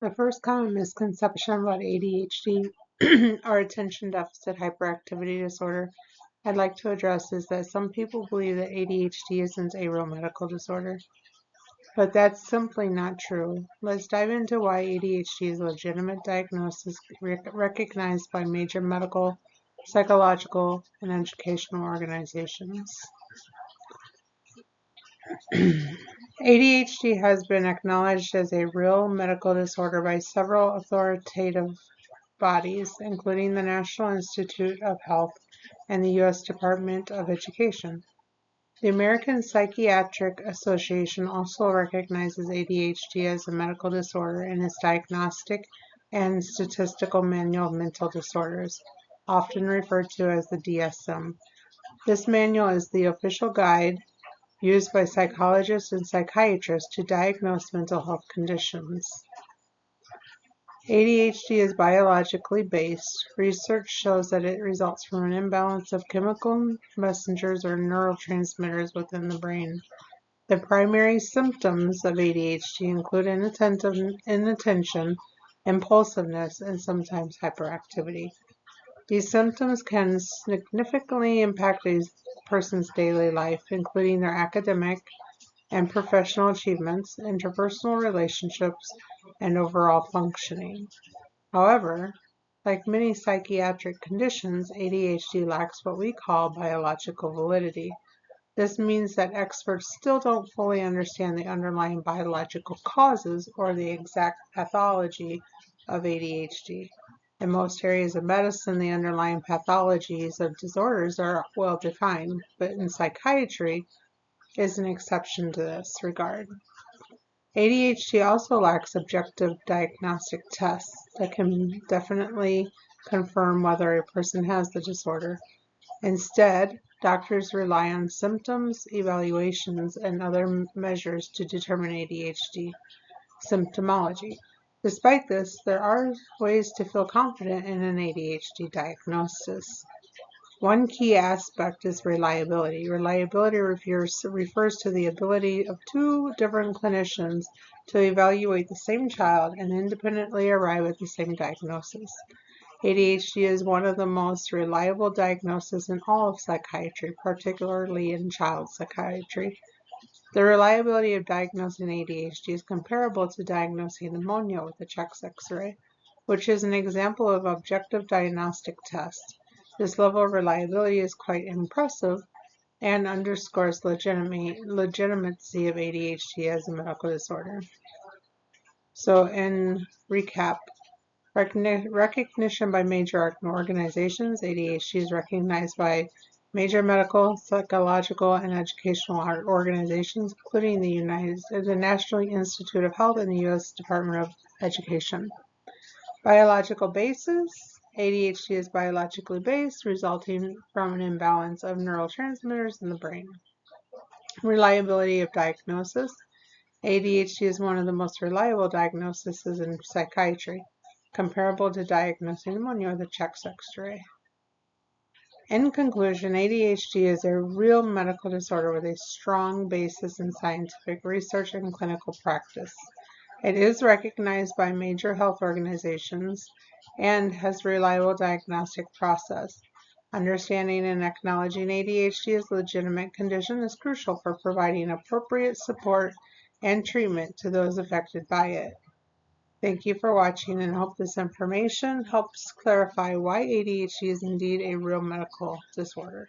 The first common misconception about ADHD or attention deficit hyperactivity disorder I'd like to address is that some people believe that ADHD isn't a real medical disorder, but that's simply not true. Let's dive into why ADHD is a legitimate diagnosis recognized by major medical, psychological, and educational organizations. ADHD has been acknowledged as a real medical disorder by several authoritative bodies, including the National Institute of Health and the U.S. Department of Education. The American Psychiatric Association also recognizes ADHD as a medical disorder in its Diagnostic and Statistical Manual of Mental Disorders, often referred to as the DSM. This manual is the official guide used by psychologists and psychiatrists to diagnose mental health conditions. ADHD is biologically based. Research shows that it results from an imbalance of chemical messengers or neurotransmitters within the brain. The primary symptoms of ADHD include inattention, impulsiveness, and sometimes hyperactivity. These symptoms can significantly impact a person's daily life, including their academic and professional achievements, interpersonal relationships, and overall functioning. However, like many psychiatric conditions, ADHD lacks what we call biological validity. This means that experts still don't fully understand the underlying biological causes or the exact pathology of ADHD. In most areas of medicine, the underlying pathologies of disorders are well defined, but in psychiatry is an exception to this regard. ADHD also lacks objective diagnostic tests that can definitely confirm whether a person has the disorder. Instead, doctors rely on symptoms, evaluations, and other measures to determine ADHD symptomology. Despite this, there are ways to feel confident in an ADHD diagnosis. One key aspect is reliability. Reliability refers to the ability of two different clinicians to evaluate the same child and independently arrive at the same diagnosis. ADHD is one of the most reliable diagnoses in all of psychiatry, particularly in child psychiatry. The reliability of diagnosing ADHD is comparable to diagnosing pneumonia with a chest X-ray, which is an example of objective diagnostic test. This level of reliability is quite impressive and underscores legitimacy of ADHD as a medical disorder. So in recap, recognition by major organizations, ADHD is recognized by major medical, psychological, and educational organizations, including the National Institute of Health and the U.S. Department of Education. Biological basis. ADHD is biologically based, resulting from an imbalance of neurotransmitters in the brain. Reliability of diagnosis. ADHD is one of the most reliable diagnoses in psychiatry, comparable to diagnosing pneumonia with a chest X-ray. In conclusion, ADHD is a real medical disorder with a strong basis in scientific research and clinical practice. It is recognized by major health organizations and has a reliable diagnostic process. Understanding and acknowledging ADHD as a legitimate condition is crucial for providing appropriate support and treatment to those affected by it. Thank you for watching, and hope this information helps clarify why ADHD is indeed a real medical disorder.